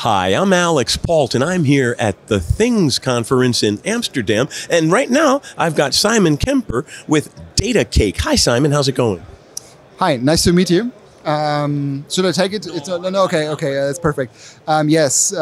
Hi, I'm Alix Paultre, and I'm here at the Things Conference in Amsterdam. And right now, I've got Simon Kemper with Datacake. Hi, Simon. How's it going? Hi, nice to meet you. Should I take it? No, okay, that's perfect. Yes,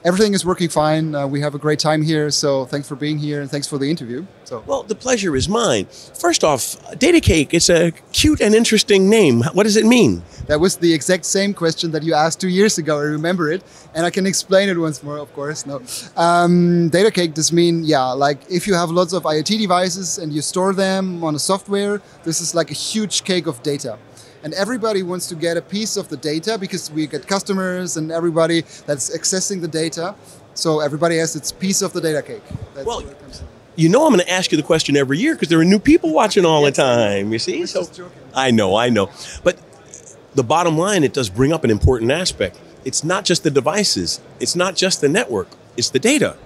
everything is working fine. We have a great time here, so thanks for being here and thanks for the interview. Well, the pleasure is mine. First off, Datacake, it's a cute and interesting name. What does it mean? That was the exact same question that you asked 2 years ago. I remember it, and I can explain it once more, of course. No, Datacake does mean, like if you have lots of IoT devices and you store them on a software, this is like a huge cake of data. And everybody wants to get a piece of the data because we get customers and everybody that's accessing the data. So everybody has its piece of the data cake. Well, you know I'm going to ask you the question every year because there are new people watching all the time, you see? So I know. But the bottom line, it does bring up an important aspect. It's not just the devices. It's not just the network. It's the data.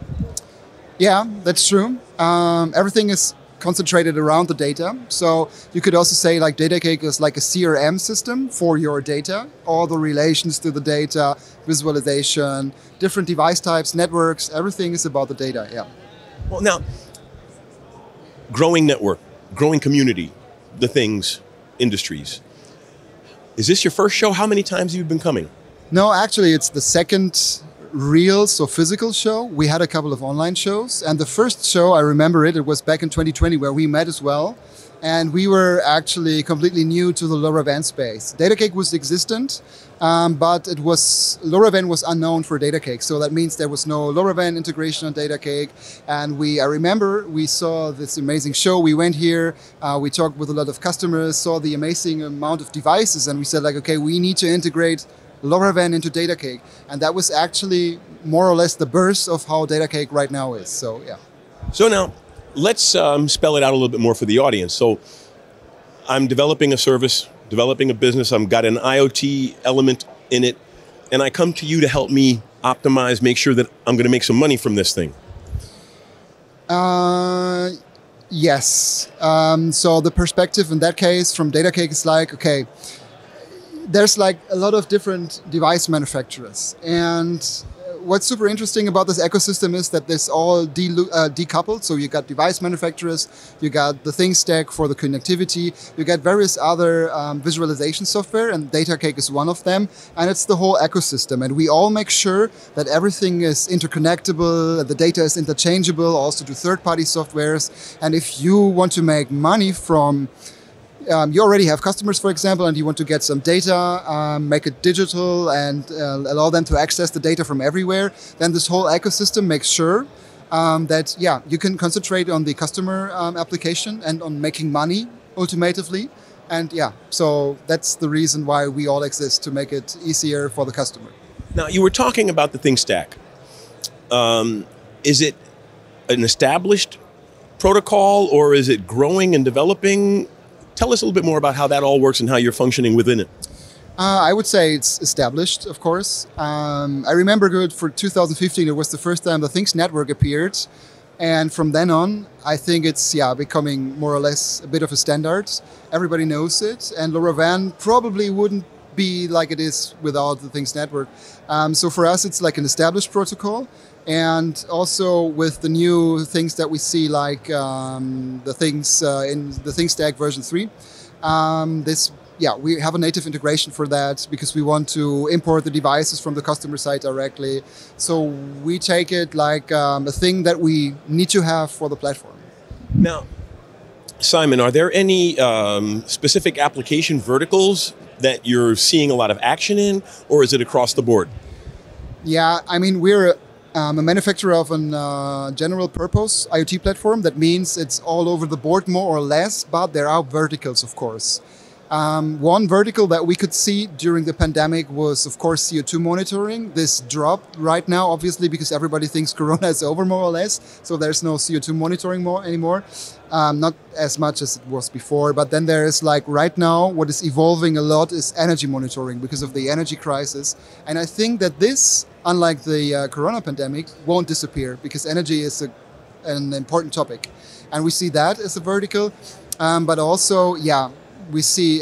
Yeah, that's true. Everything is concentrated around the data. So you could also say like Datacake is like a CRM system for your data, all the relations to the data, visualization, different device types, networks, everything is about the data, yeah. Well, now, growing network, growing community, the things, industries. Is this your first show? How many times have you been coming? No, actually it's the second real, so physical show. We had a couple of online shows, and the first show, I remember it was back in 2020 where we met as well, and we were actually completely new to the LoRaWAN space. Datacake was existent, but LoRaWAN was unknown for Datacake, so that means there was no LoRaWAN integration on Datacake, and I remember we saw this amazing show. We went here, we talked with a lot of customers, saw the amazing amount of devices, and we said like, okay, we need to integrate LoRaWAN into Datacake, and that was actually more or less the birth of how Datacake right now is. So yeah. So now, let's spell it out a little bit more for the audience. So I'm developing a service, developing a business. I've got an IoT element in it, and I come to you to help me optimize, make sure that I'm going to make some money from this thing. Yes. So the perspective in that case from Datacake is like, okay, there's like a lot of different device manufacturers, and what's super interesting about this ecosystem is that this all decoupled. So you got device manufacturers, you got the thing stack for the connectivity, you got various other visualization software, and Datacake is one of them, and it's the whole ecosystem, and we all make sure that everything is interconnectable, the data is interchangeable also to third-party softwares, and if you want to make money from you already have customers, for example, and you want to get some data, make it digital and allow them to access the data from everywhere, then this whole ecosystem makes sure that, you can concentrate on the customer application and on making money ultimately. And so that's the reason why we all exist, to make it easier for the customer. Now, you were talking about the thing stack. Is it an established protocol, or is it growing and developing? Tell us a little bit more about how that all works and how you're functioning within it. I would say it's established, of course. I remember good for 2015, it was the first time the Things Network appeared. And from then on, I think it's becoming more or less a bit of a standard. Everybody knows it. And LoRaWAN probably wouldn't be like it is without the Things Network. So for us, it's like an established protocol. And also with the new things that we see, like the things in the Things Stack version 3, we have a native integration for that because we want to import the devices from the customer side directly. So we take it like a thing that we need to have for the platform. Now, Simon, are there any specific application verticals that you're seeing a lot of action in, or is it across the board? Yeah, I mean, we're a manufacturer of a general purpose IoT platform. That means it's all over the board more or less, but there are verticals, of course. One vertical that we could see during the pandemic was, of course, CO2 monitoring. This dropped right now, obviously, because everybody thinks Corona is over, more or less. So there's no CO2 monitoring anymore. Not as much as it was before. But then there is, like, right now, what is evolving a lot is energy monitoring because of the energy crisis. And I think that this, unlike the Corona pandemic, won't disappear because energy is an important topic. And we see that as a vertical. But also, we see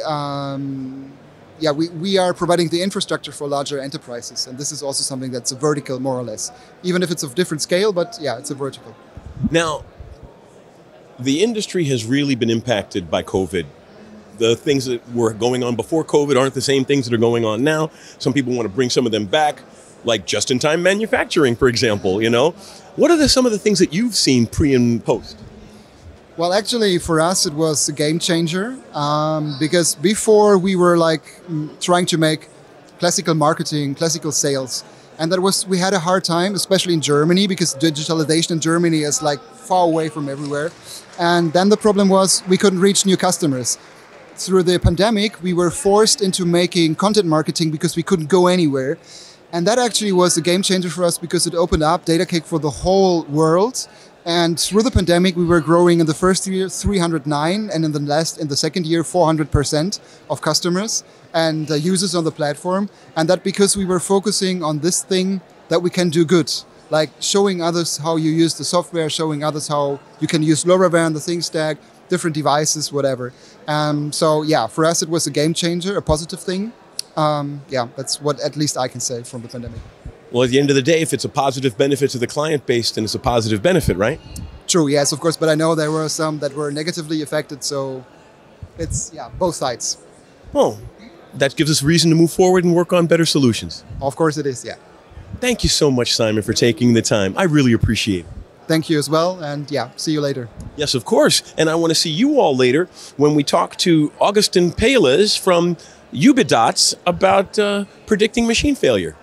yeah, we are providing the infrastructure for larger enterprises, and this is also something that's a vertical, more or less, even if it's of different scale. But yeah, it's a vertical. Now, the industry has really been impacted by COVID. The things that were going on before COVID aren't the same things that are going on now. Some people want to bring some of them back, like just-in-time manufacturing, for example. You know, what are some of the things that you've seen pre and post? Well, actually, for us, it was a game changer because before we were like trying to make classical marketing, classical sales, and we had a hard time, especially in Germany, because digitalization in Germany is like far away from everywhere. And then the problem was we couldn't reach new customers. Through the pandemic, we were forced into making content marketing because we couldn't go anywhere. And that actually was a game changer for us because it opened up Datacake for the whole world. And through the pandemic, we were growing in the first year 309, and in the second year 400% of customers and users on the platform. And that because we were focusing on this thing that we can do good, like showing others how you use the software, showing others how you can use LoRaWAN, the Thing Stack, different devices, whatever. So yeah, for us it was a game changer, a positive thing. Yeah, that's what at least I can say from the pandemic. Well, at the end of the day, if it's a positive benefit to the client base, then it's a positive benefit, right? True, yes, of course. But I know there were some that were negatively affected. So it's, yeah, both sides. Well, that gives us reason to move forward and work on better solutions. Of course it is, yeah. Thank you so much, Simon, for taking the time. I really appreciate it. Thank you as well. And yeah, see you later. Yes, of course. And I want to see you all later when we talk to Augustin Peles from Ubidots about predicting machine failure.